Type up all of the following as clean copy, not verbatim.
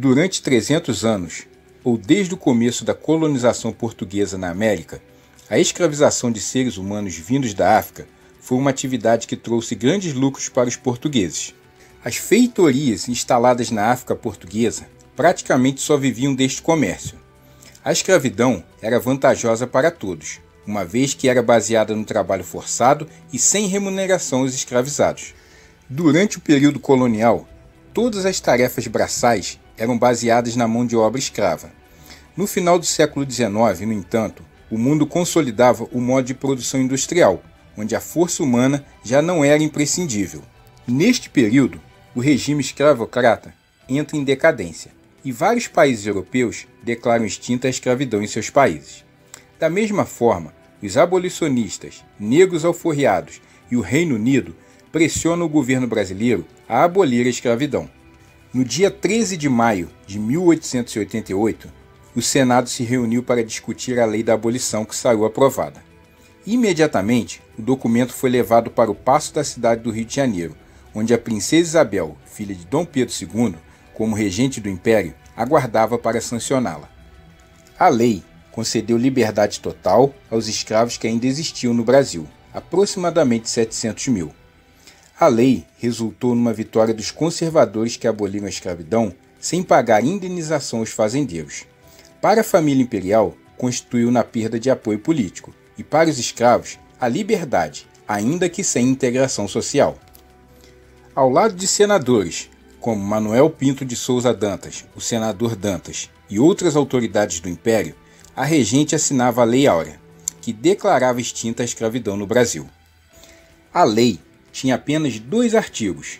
Durante 300 anos, ou desde o começo da colonização portuguesa na América, a escravização de seres humanos vindos da África foi uma atividade que trouxe grandes lucros para os portugueses. As feitorias instaladas na África portuguesa praticamente só viviam deste comércio. A escravidão era vantajosa para todos, uma vez que era baseada no trabalho forçado e sem remuneração aos escravizados. Durante o período colonial, todas as tarefas braçais eram baseadas na mão de obra escrava. No final do século XIX, no entanto, o mundo consolidava o modo de produção industrial, onde a força humana já não era imprescindível. Neste período, o regime escravocrata entra em decadência, e vários países europeus declaram extinta a escravidão em seus países. Da mesma forma, os abolicionistas, negros alforriados e o Reino Unido pressionam o governo brasileiro a abolir a escravidão. No dia 13 de maio de 1888, o Senado se reuniu para discutir a lei da abolição que saiu aprovada. Imediatamente, o documento foi levado para o Paço da cidade do Rio de Janeiro, onde a princesa Isabel, filha de Dom Pedro II, como regente do Império, aguardava para sancioná-la. A lei concedeu liberdade total aos escravos que ainda existiam no Brasil, aproximadamente 700 mil. A lei resultou numa vitória dos conservadores que aboliram a escravidão sem pagar indenização aos fazendeiros. Para a família imperial, constituiu na perda de apoio político, e para os escravos, a liberdade, ainda que sem integração social. Ao lado de senadores, como Manuel Pinto de Souza Dantas, o senador Dantas, e outras autoridades do Império, a regente assinava a Lei Áurea, que declarava extinta a escravidão no Brasil. A lei tinha apenas 2 artigos.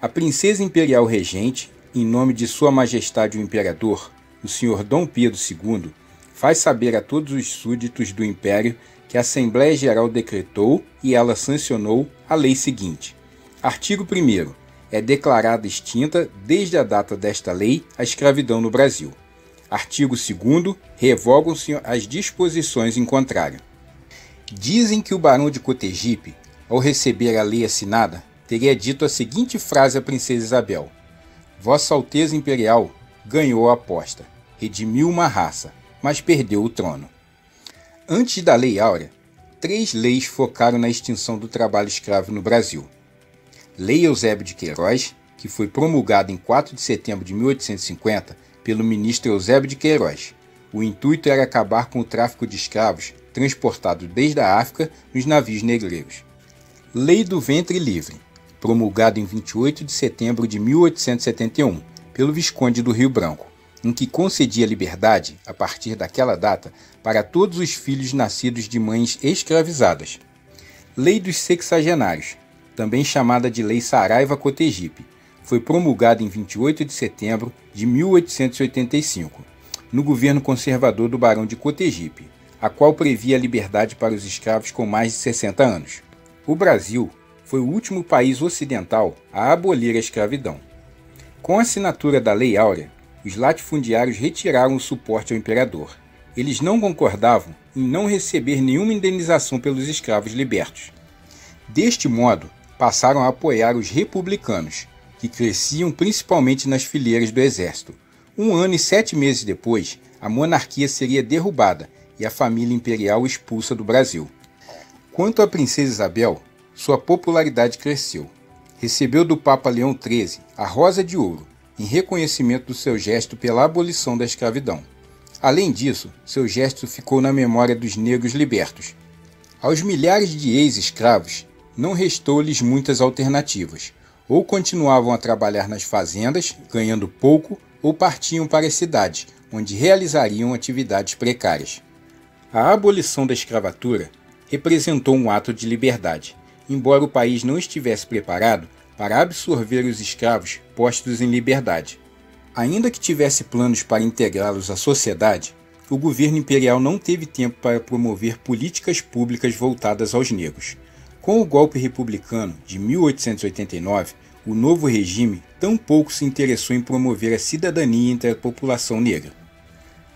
A princesa imperial regente, em nome de Sua Majestade o Imperador, o Sr. Dom Pedro II, faz saber a todos os súditos do Império que a Assembleia Geral decretou e ela sancionou a lei seguinte. Artigo 1º. É declarada extinta, desde a data desta lei, a escravidão no Brasil. Artigo 2º. Revogam-se as disposições em contrário. Dizem que o barão de Cotegipe, ao receber a lei assinada, teria dito a seguinte frase à princesa Isabel: Vossa Alteza Imperial ganhou a aposta, redimiu uma raça, mas perdeu o trono. Antes da Lei Áurea, 3 leis focaram na extinção do trabalho escravo no Brasil. Lei Eusébio de Queiroz, que foi promulgada em 4 de setembro de 1850 pelo ministro Eusébio de Queiroz. O intuito era acabar com o tráfico de escravos transportados desde a África nos navios negreiros. Lei do Ventre Livre, promulgada em 28 de setembro de 1871 pelo Visconde do Rio Branco, em que concedia liberdade, a partir daquela data, para todos os filhos nascidos de mães escravizadas. Lei dos Sexagenários, também chamada de Lei Saraiva-Cotegipe, foi promulgada em 28 de setembro de 1885, no governo conservador do Barão de Cotegipe, a qual previa a liberdade para os escravos com mais de 60 anos. O Brasil foi o último país ocidental a abolir a escravidão. Com a assinatura da Lei Áurea, os latifundiários retiraram o suporte ao imperador. Eles não concordavam em não receber nenhuma indenização pelos escravos libertos. Deste modo, passaram a apoiar os republicanos, que cresciam principalmente nas fileiras do exército. 1 ano e 7 meses depois, a monarquia seria derrubada e a família imperial expulsa do Brasil. Quanto à princesa Isabel, sua popularidade cresceu. Recebeu do Papa Leão XIII a Rosa de Ouro, em reconhecimento do seu gesto pela abolição da escravidão. Além disso, seu gesto ficou na memória dos negros libertos. Aos milhares de ex-escravos, não restou-lhes muitas alternativas. Ou continuavam a trabalhar nas fazendas, ganhando pouco, ou partiam para as cidades, onde realizariam atividades precárias. A abolição da escravatura representou um ato de liberdade, embora o país não estivesse preparado para absorver os escravos postos em liberdade. Ainda que tivesse planos para integrá-los à sociedade, o governo imperial não teve tempo para promover políticas públicas voltadas aos negros. Com o golpe republicano de 1889, o novo regime tampouco se interessou em promover a cidadania entre a população negra.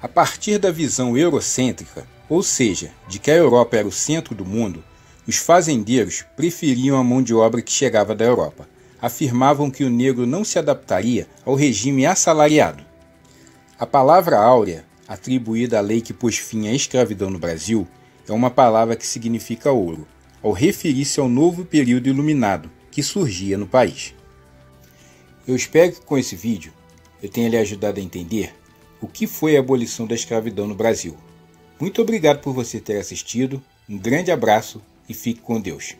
A partir da visão eurocêntrica, ou seja, de que a Europa era o centro do mundo, os fazendeiros preferiam a mão de obra que chegava da Europa. Afirmavam que o negro não se adaptaria ao regime assalariado. A palavra áurea, atribuída à lei que pôs fim à escravidão no Brasil, é uma palavra que significa ouro, ao referir-se ao novo período iluminado que surgia no país. Eu espero que com esse vídeo eu tenha lhe ajudado a entender o que foi a abolição da escravidão no Brasil. Muito obrigado por você ter assistido, um grande abraço e fique com Deus.